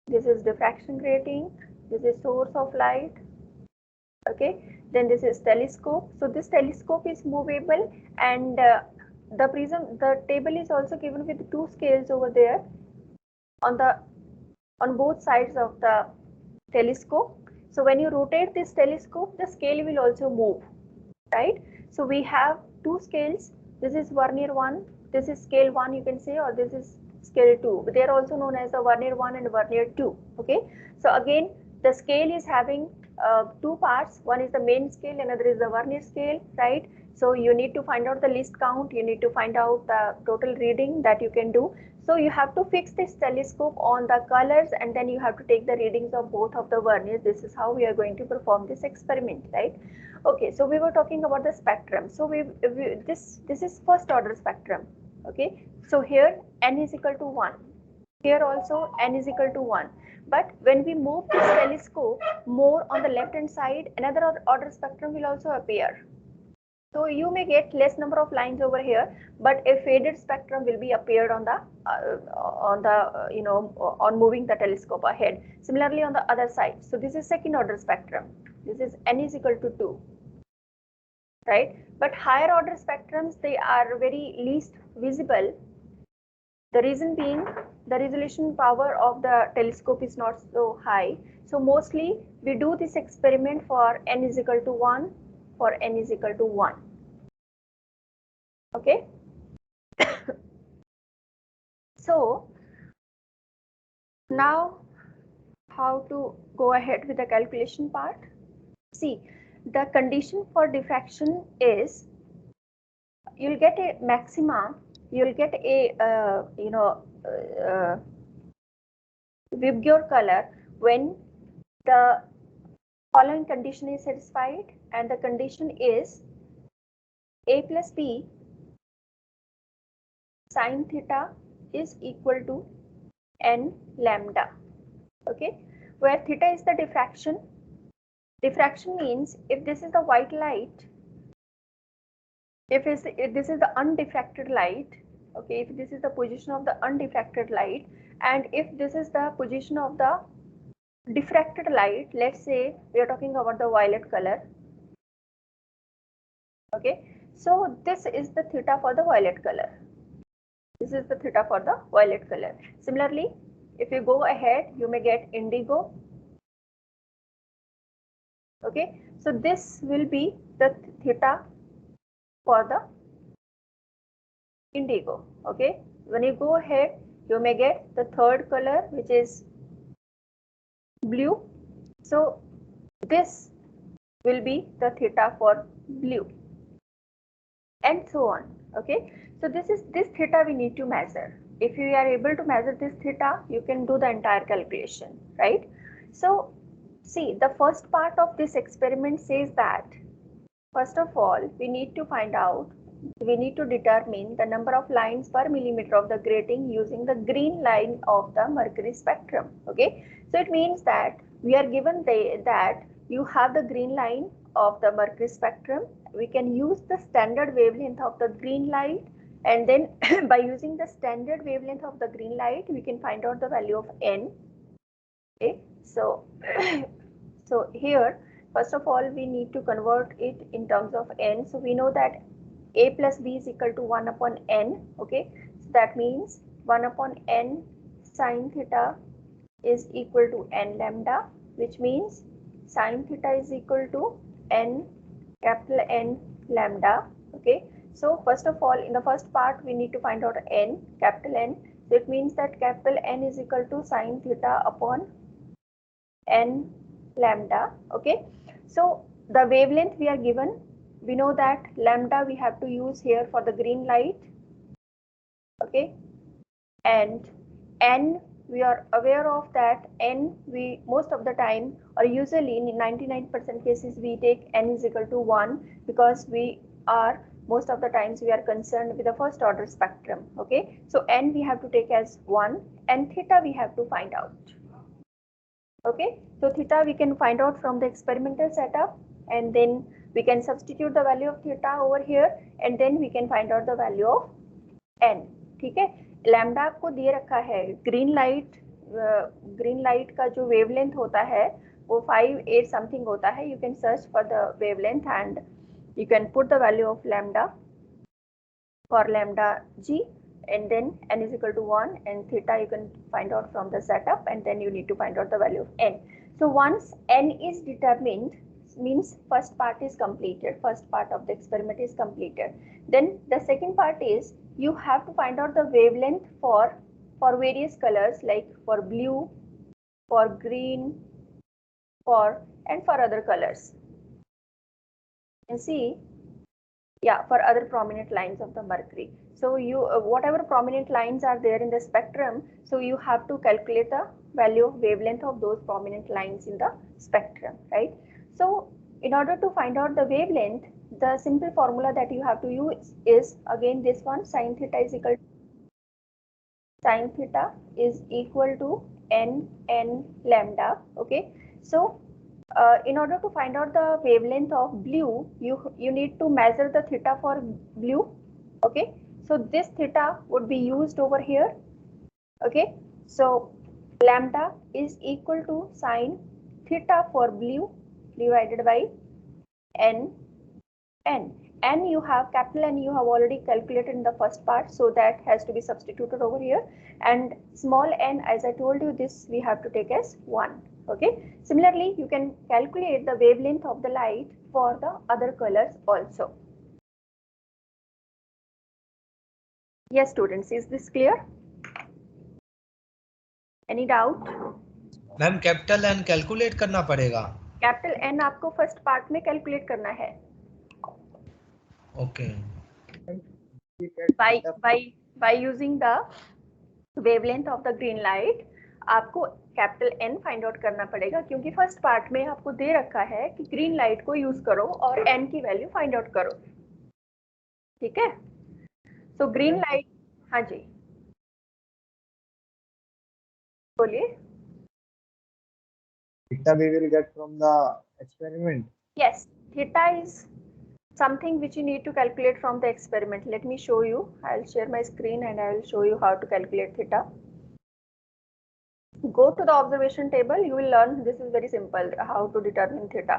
This is diffraction grating. This is source of light. Okay, then this is telescope. So this telescope is movable, and the prism, the table is also given with two scales over there on both sides of the telescope. So when you rotate this telescope, the scale will also move, right? So we have two scales. This is Vernier 1, this is scale 1 you can say, or this is scale 2. They are also known as the Vernier 1 and Vernier 2. Okay, so again the scale is having two parts. One is the main scale, another is the Vernier scale, right? So you need to find out the least count, you need to find out the total reading that you can do. So you have to fix this telescope on the colors, and then you have to take the readings of both of the verniers. This is how we are going to perform this experiment, right? Okay, so we were talking about the spectrum. So this is first order spectrum. Okay, so here n is equal to 1. Here also n is equal to 1. But when we move this telescope more on the left hand side, another order spectrum will also appear. So you may get less number of lines over here, but a faded spectrum will be appeared on the on moving the telescope ahead. Similarly on the other side. So this is second order spectrum. This is n is equal to 2, right? But higher order spectrums, they are very least visible. The reason being the resolution power of the telescope is not so high. So mostly we do this experiment for n is equal to 1, for n is equal to 1. Okay. So now how to go ahead with the calculation part? See, the condition for diffraction is you'll get a maxima, you'll get a Vibgyor color when the following condition is satisfied, and the condition is a plus b sine theta is equal to n lambda. Okay, where theta is the diffraction. Diffraction means if this is the white light, if this is the undiffracted light, okay, if this is the position of the undiffracted light, and if this is the position of the diffracted light, let's say we are talking about the violet color. Okay, so this is the theta for the violet color. This is the theta for the violet color. Similarly, if you go ahead, you may get indigo. Okay, so this will be the theta for the indigo. Okay, when you go ahead, you may get the third color, which is blue. So this will be the theta for blue, and so on. Okay, so this theta we need to measure. If you are able to measure this theta, you can do the entire calculation, right? So see, the first part of this experiment says that first of all we need to determine the number of lines per millimeter of the grating using the green line of the mercury spectrum. Okay, so it means that we are given that you have the green line of the mercury spectrum. We can use the standard wavelength of the green light, and then by using the standard wavelength of the green light, we can find out the value of n. Okay, so so here first of all we need to convert it in terms of n. So we know that a plus b is equal to 1 upon n. Okay, so that means 1 upon n sine theta is equal to n lambda, which means sine theta is equal to n capital N lambda. Okay, so first of all in the first part we need to find out n, capital N. So it means that capital N is equal to sine theta upon n lambda. Okay, so the wavelength we are given, we know that lambda we have to use here for the green light. Okay, and n, we are aware of that n, we most of the time, or usually in 99% cases, we take n is equal to 1, because we are most of the times we are concerned with the first order spectrum. Okay, so n we have to take as 1, and theta we have to find out. Okay, so theta we can find out from the experimental setup, and then we can substitute the value of theta over here, and then we can find out the value of n. ठीक है, lambda आपको दिए रखा है, green light green light का जो wavelength होता है वो 5.8 समथिंग होता है. You can search for the wavelength and you can put the value of lambda for lambda g, and then n is equal to 1, and theta you can find out from the setup, and then you need to find out the value of n. So once n is determined, means first part is completed, first part of the experiment is completed. Then the second part is you have to find out the wavelength for various colors, like for blue, for green, and for other colors. You can see, yeah, for other prominent lines of the mercury. So you whatever prominent lines are there in the spectrum, so you have to calculate the value of wavelength of those prominent lines in the spectrum, right? So in order to find out the wavelength, the simple formula that you have to use is again this one: sine theta is equal to n lambda. Okay, so in order to find out the wavelength of blue, you need to measure the theta for blue. Okay, so this theta would be used over here. Okay, so lambda is equal to sine theta for blue divided by n. N you have, capital N you have already calculated in the first part, so that has to be substituted over here, and small n, as I told you, this we have to take as 1. Okay, similarly you can calculate the wavelength of the light for the other colors also. Yes students, is this clear? Any doubt? Ma'am capital N calculate करना पड़ेगा. Capital N आपको first part में calculate करना है. Okay. by using the wavelength of the green light, आपको capital N find out करना पड़ेगा, क्योंकि फर्स्ट पार्ट में आपको दे रखा है कि ग्रीन लाइट को यूज करो और एन की वैल्यू फाइंड आउट करो. ठीक है, सो ग्रीन लाइट, हाँ जी बोलिए. Theta we will get from the experiment. Yes, theta is something which you need to calculate from the experiment. Let me show you. I'll share my screen and I will show you how to calculate theta. Go to the observation table. You will learn, this is very simple, how to determine theta.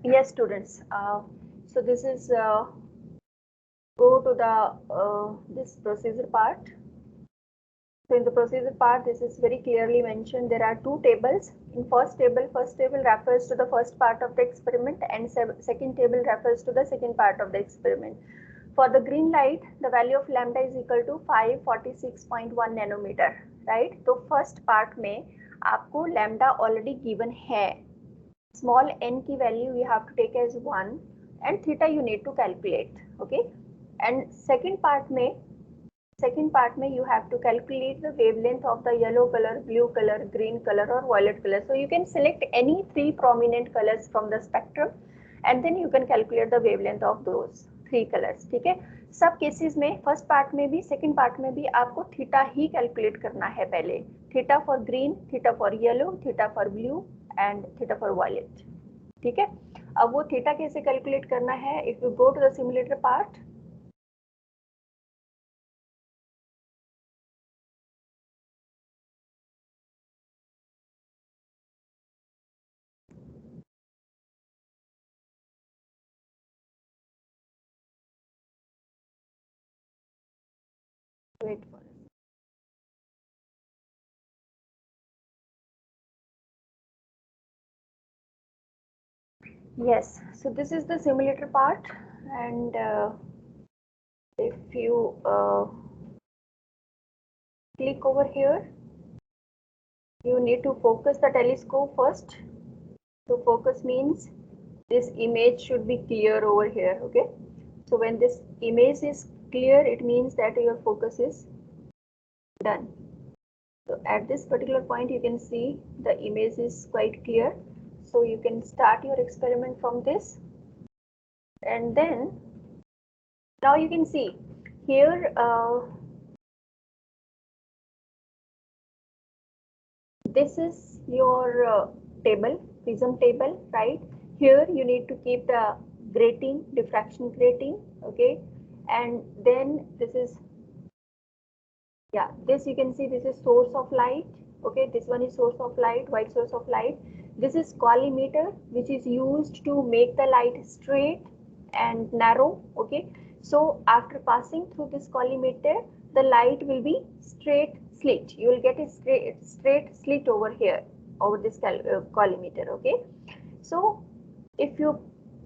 Yes students, so this is go to the this procedure part. So in the procedure part, this is very clearly mentioned. There are two tables. In first table refers to the first part of the experiment, and second table refers to the second part of the experiment. For the green light, the value of lambda is equal to 546.1 nanometer, right? तो first part में आपको lambda already given है. Small n की value you have to take as 1, and theta you need to calculate. Okay, and second part में you have to calculate the wavelength of the yellow color, blue color, green color or violet color. So you can select any 3 prominent colors from the spectrum, and then you can calculate the wavelength of those 3 colors. ठीक है, सब cases में first part में भी second part में भी आपको theta ही calculate करना है पहले. Theta for green, theta for yellow, theta for blue and theta for violet. ठीक है, अब वो थीटा कैसे कैलकुलेट करना है? If you go to the simulator part, wait for it. Yes, so this is the simulator part, and if you click over here, you need to focus the telescope first. So focus means this image should be clear over here. Okay, so when this image is clear, it means that your focus is done. So at this particular point, you can see the image is quite clear. So you can start your experiment from this, and then now you can see here this is your table, prism table, right? Here you need to keep the grating, diffraction grating. Okay, and then this is, yeah, this you can see this is source of light. Okay, this one is source of light, white source of light. This is collimator, which is used to make the light straight and narrow. Okay, so after passing through this collimator, the light will be straight slit. You will get a straight slit over here, over this collimator. Okay, so if you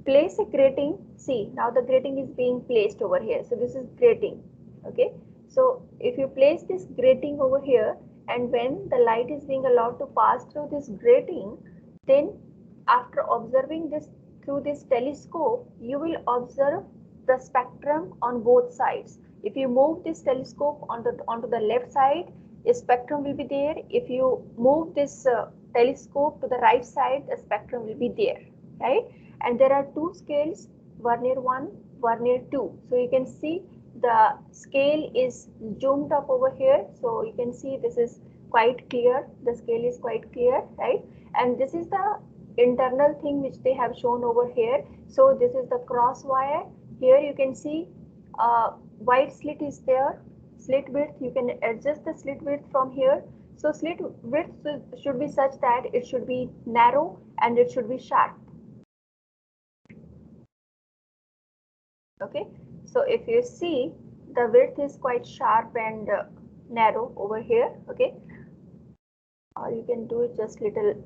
place a grating, see now the grating is being placed over here. So this is grating. Okay, so if you place this grating over here, and when the light is being allowed to pass through this grating, then after observing this through this telescope, you will observe the spectrum on both sides. If you move this telescope onto the left side, a spectrum will be there. If you move this telescope to the right side, the spectrum will be there, right? And there are two scales, Vernier 1, Vernier 2. So you can see the scale is zoomed up over here. So you can see this is quite clear. The scale is quite clear, right? And this is the internal thing which they have shown over here. So this is the cross wire. Here you can see white slit is there. Slit width, you can adjust the slit width from here. So slit width should be such that it should be narrow and it should be sharp. Okay, so if you see, the width is quite sharp and narrow over here. Okay, or you can do it just little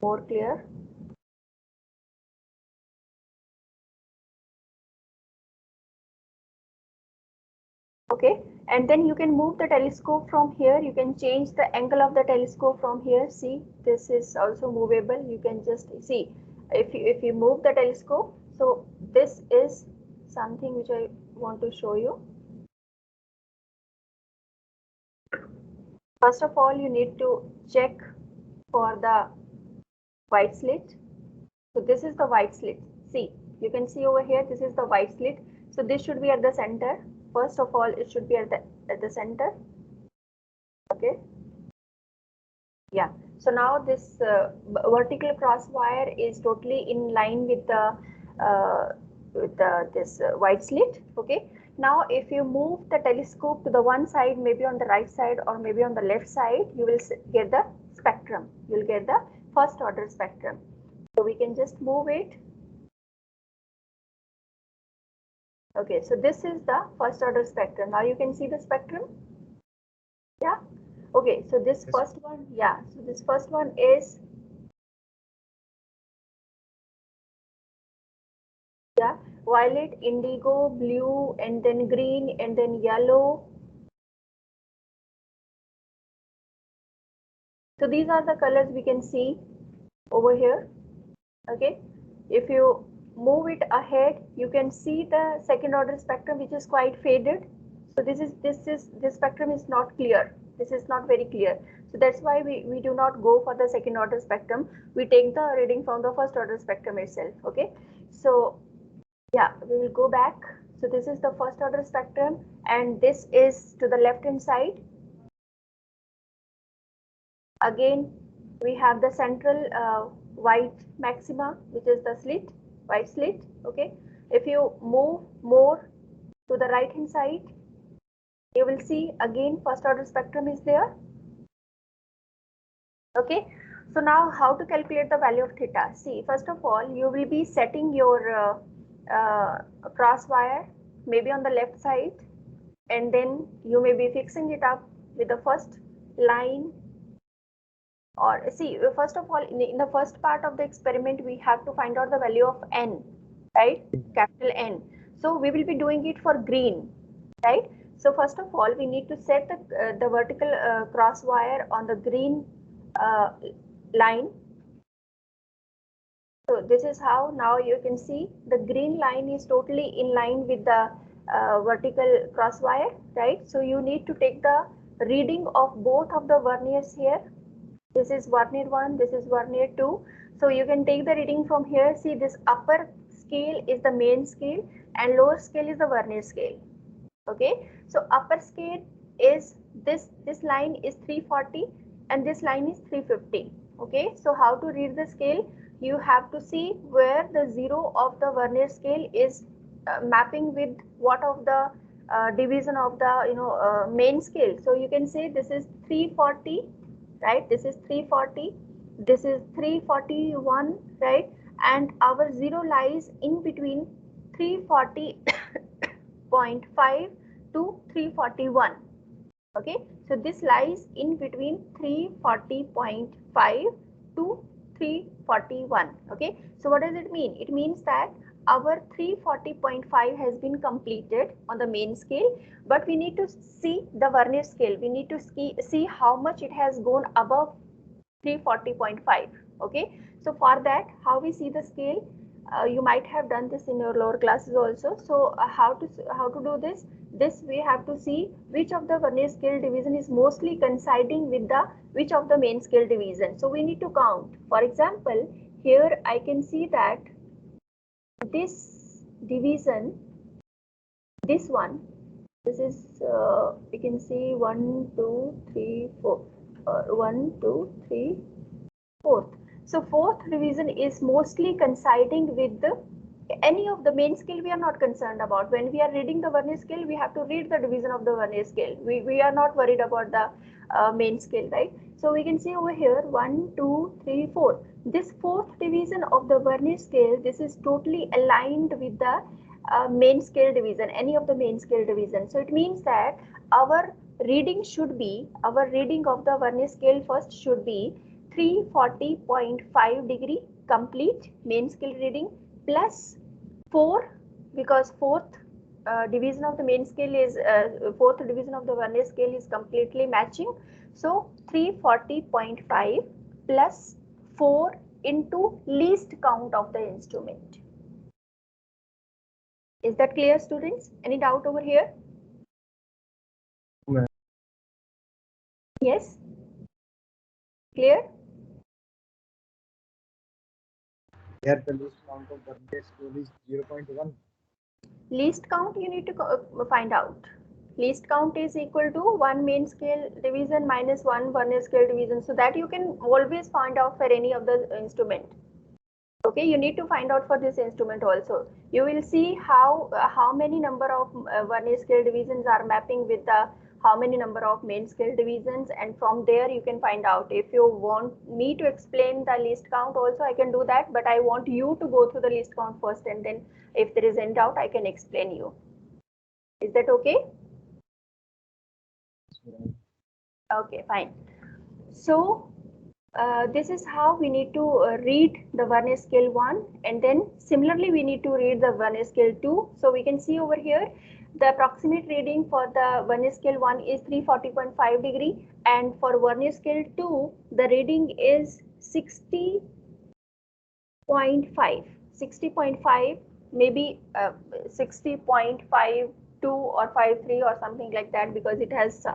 more clear. Okay, and then you can move the telescope from here. You can change the angle of the telescope from here. See, this is also movable. You can just see if you move the telescope. So this is something which I want to show you. First of all, you need to check for the white slit. So this is the white slit. See, you can see over here, this is the white slit. So this should be at the center. First of all, it should be at the center. Okay. Yeah. So now this vertical cross wire is totally in line with this white slit. Okay. Now, if you move the telescope to the one side, maybe on the right side or maybe on the left side, you will get the spectrum. You will get the first order spectrum. So we can just move it. Okay, so this is the first order spectrum. Now you can see the spectrum. Yeah. Okay, so this first one, yeah. So this first one is, yeah, violet, indigo, blue, and then green, and then yellow. So these are the colors we can see over here. Okay, if you move it ahead, you can see the second order spectrum, which is quite faded. So this spectrum is not clear. This is not very clear. So that's why we do not go for the second order spectrum. We take the reading from the first order spectrum itself. Okay, so yeah, we will go back. So this is the first order spectrum, and this is to the left hand side. Again, we have the central white maxima, which is the slit, white slit. Okay, if you move more to the right hand side, you will see again first order spectrum is there. Okay, so now how to calculate the value of theta? See, first of all, you will be setting your cross wire maybe on the left side, and then you may be fixing it up with the first line. Or see, first of all, in the first part of the experiment, we have to find out the value of n, right? Capital N. So we will be doing it for green, right? So first of all, we need to set the vertical cross wire on the green line. So this is how now you can see the green line is totally in line with the vertical cross wire, right? So you need to take the reading of both of the verniers here. This is Vernier 1, this is Vernier 2. So you can take the reading from here. See, this upper scale is the main scale and lower scale is the Vernier scale. Okay, so upper scale is this line is 340 and this line is 350. Okay, so how to read the scale? You have to see where the zero of the Vernier scale is mapping with what of the division of the main scale. So you can say this is 340, right? This is 340, this is 341, right? And our zero lies in between 340.5 to 341. Okay, so this lies in between 340.5 to 341. Okay, so what does it mean? It means that our 340.5 has been completed on the main scale, but we need to see the vernier scale. We need to see how much it has gone above 340.5. Okay, so for that, how we see the scale? You might have done this in your lower classes also. So how to do this? This we have to see which of the vernier scale division is mostly coinciding with the which of the main scale division. So we need to count. For example, here I can see that this division, this one, this is we can see 1, 2, 3, 4, 1, 2, 3, 4th. So fourth division is mostly coinciding with any of the main scale. We are not concerned about. When we are reading the vernier scale, we have to read the division of the vernier scale. We are not worried about the main scale, right? So we can see over here 1, 2, 3, 4. This fourth division of the vernier scale, this is totally aligned with the main scale division, any of the main scale division. So it means that our reading of the vernier scale first should be 340.5 degree complete main scale reading plus 4, because fourth division of the main scale is fourth division of the vernier scale is completely matching. So 340.5 plus 4 into least count of the instrument. Is that clear, students? Any doubt over here? Yes? Clear? Here the least count of vernier scale is 0.1. Least count you need to find out. Least count is equal to 1 main scale division minus 1 vernier scale division. So that you can always find out for any of the instrument. Okay, you need to find out for this instrument also. You will see how many number of vernier scale divisions are mapping with the how many number of main scale divisions, and from there you can find out. If you want me to explain the least count also, I can do that, but I want you to go through the least count first, and then if there is any doubt, I can explain you. Is that okay? Okay, fine. So this is how we need to read the vernier scale 1, and then similarly we need to read the vernier scale 2. So we can see over here the approximate reading for the vernier scale 1 is 340.5 degree, and for vernier scale 2 the reading is 60.5, 60.5, maybe 60.52 or 53 or something like that, because it has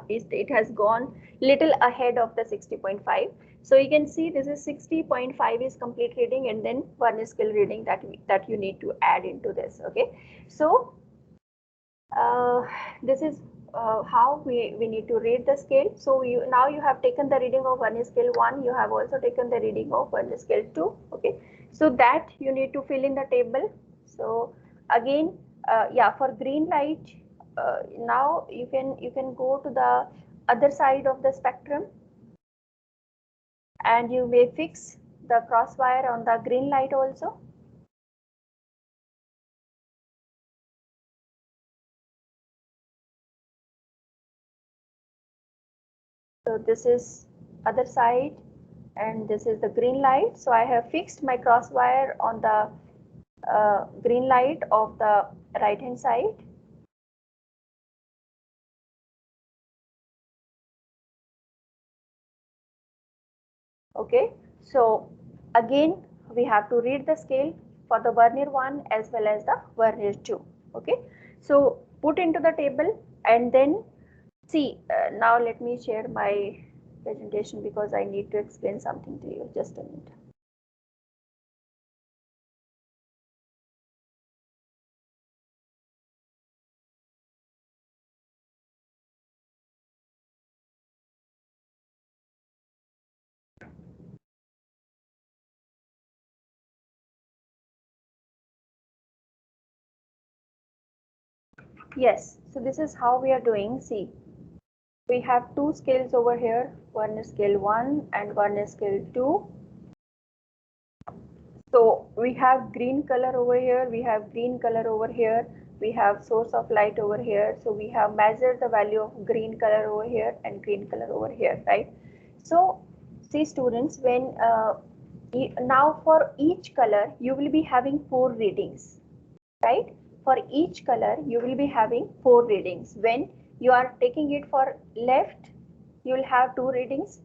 gone little ahead of the 60.5. So you can see this is 60.5 is complete reading, and then vernier scale reading that you need to add into this. Okay, so this is how we need to read the scale. So now you have taken the reading of vernier scale 1, you have also taken the reading of vernier scale 2. Okay, so that you need to fill in the table. So again, yeah, for green light, now you can go to the other side of the spectrum, and you may fix the crosswire on the green light also. So this is other side, and this is the green light. So I have fixed my crosswire on the green light of the right hand side. Okay, so again we have to read the scale for the vernier 1 as well as the vernier 2. Okay, so put into the table, and then see, now let me share my presentation because I need to explain something to you. Just a minute. Yes, so this is how we are doing. See, we have two scales over here. One is scale 1 and one is scale 2. So we have green color over here, we have green color over here, we have source of light over here. So we have measured the value of green color over here and green color over here, right? So see students, when now for each color you will be having 4 readings, right? For each color you will be having 4 readings. When you are taking it for left, you will have 2 readings,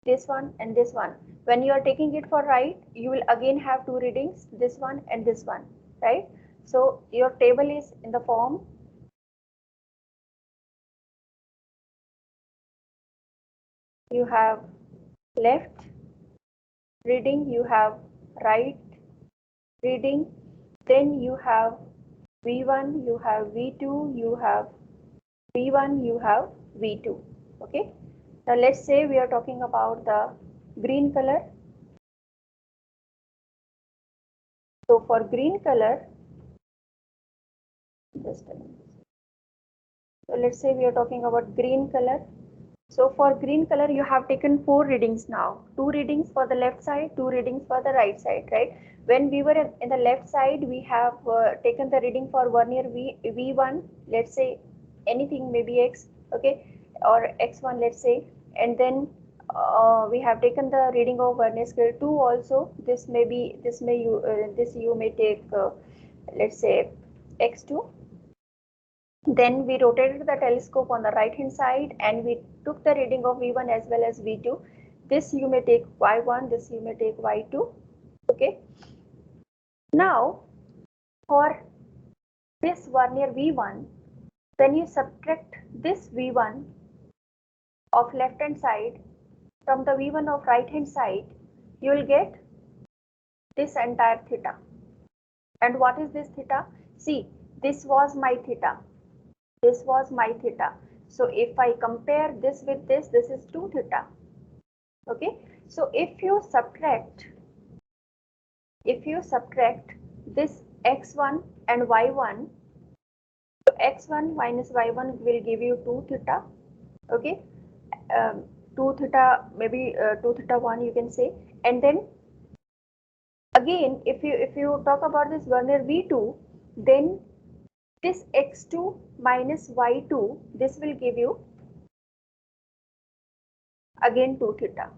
this one and this one. When you are taking it for right, you will again have 2 readings, this one and this one, right? So your table is in the form you have left reading, you have right reading, then you have V1, you have V2, you have V1, you have V2. Okay. Now let's say we are talking about the green color. So for green color, just a minute. So let's say we are talking about green color. So for green color, you have taken 4 readings now. 2 readings for the left side, 2 readings for the right side, right? When we were in the left side, we have taken the reading for vernier V1, let's say anything, maybe X, okay, or X1, let's say, and then we have taken the reading of vernier scale 2 also. This may be, this you may take, let's say X2. Then we rotated the telescope on the right hand side and we took the reading of V1 as well as V2. This you may take Y1, this you may take Y2. Okay. Now for this vernier V1, when you subtract this V1 of left hand side from the V1 of right hand side, you will get this entire theta. And what is this theta? See, this was my theta. This was my theta. So if I compare this with this, this is 2 theta. Okay. So if you subtract this x1 and y1, so x1 minus y1 will give you 2 theta. Okay. 2 theta, maybe 2 theta 1 you can say. And then again, if you talk about this vernier V2, then this x2 minus y2, this will give you again 2 theta.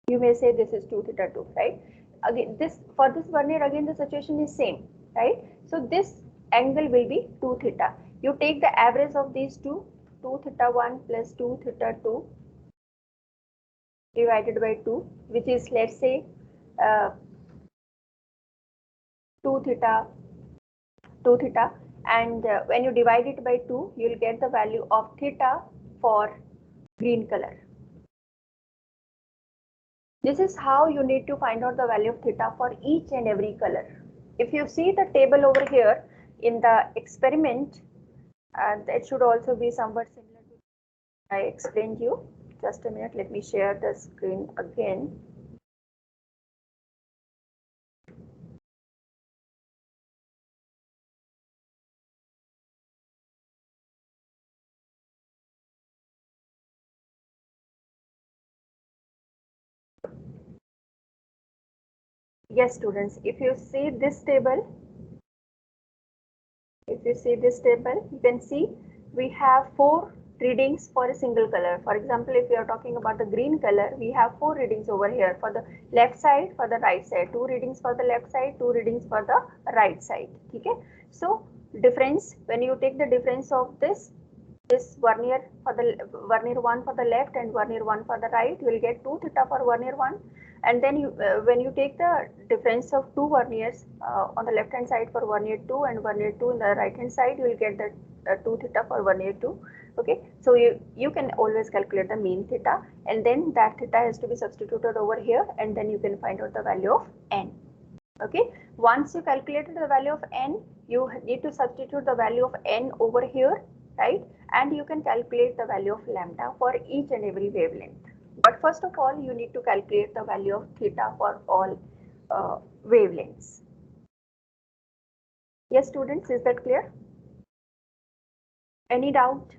You may say this is 2 theta 2, right? Again, this for this vernier, again the situation is same, right? So this angle will be 2 theta. You take the average of these two, 2 theta 1 plus 2 theta 2 divided by 2, which is, let's say, 2 theta, and when you divide it by 2, you will get the value of theta for green color. This is how you need to find out the value of theta for each and every color. If you see the table over here in the experiment, that should also be somewhat similar to I explained you. Just a minute, let me share the screen again. Yes, students, if you see this table, you can see we have 4 readings for a single color. For example, if we are talking about the green color, we have 4 readings over here for the left side, for the right side, 2 readings for the left side, 2 readings for the right side. Okay. So difference, when you take the difference of this vernier for the vernier 1 for the left and vernier 1 for the right, you will get 2 theta for vernier 1. And then you when you take the difference of 2 verniers on the left hand side for vernier 2 and vernier 2 in the right hand side, you will get the 2 theta for vernier 2. Okay, so you can always calculate the mean theta, and then that theta has to be substituted over here, and then you can find out the value of n. Okay, once you calculated the value of n, you need to substitute the value of n over here, right? And you can calculate the value of lambda for each and every wavelength. But first of all, you need to calculate the value of theta for all wavelengths. Yes, students, is that clear? Any doubt?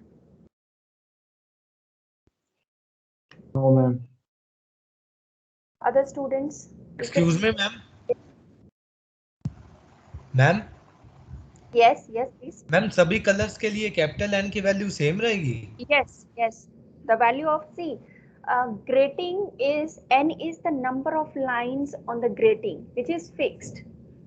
No, ma'am. Other students? Excuse me, ma'am. Ma'am Yes, yes, please. Ma'am सभी colours के लिए capital N की value same रहेगी? Yes, yes. The value of C. Grating is n is the number of lines on the grating, which is fixed.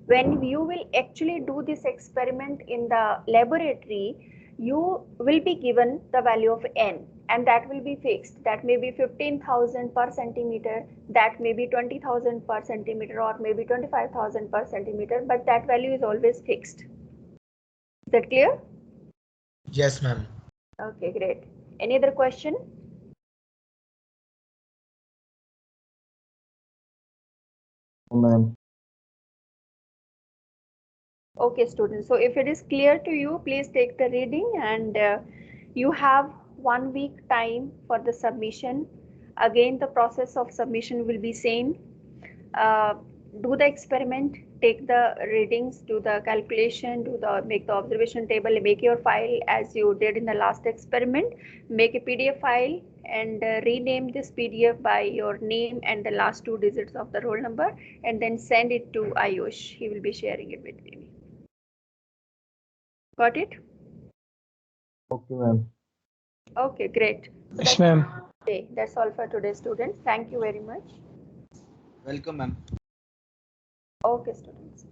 When you will actually do this experiment in the laboratory, you will be given the value of n, and that will be fixed. That may be 15,000 per centimeter, that may be 20,000 per centimeter, or maybe 25,000 per centimeter, but that value is always fixed. Is that clear? Yes, ma'am. Okay, great. Any other question? No, ma'am. Okay, students. So if it is clear to you, please take the reading, and you have 1 week time for the submission. Again, the process of submission will be same. Do the experiment, take the readings, do the calculation, make the observation table, make your file as you did in the last experiment. Make a PDF file and rename this PDF by your name and the last 2 digits of the roll number, and then send it to Ayush. He will be sharing it with me. Got it? Okay, ma'am. Okay, great. So Yes, ma'am. that's all for today, students. Thank you very much. Welcome, ma'am. Okay, students.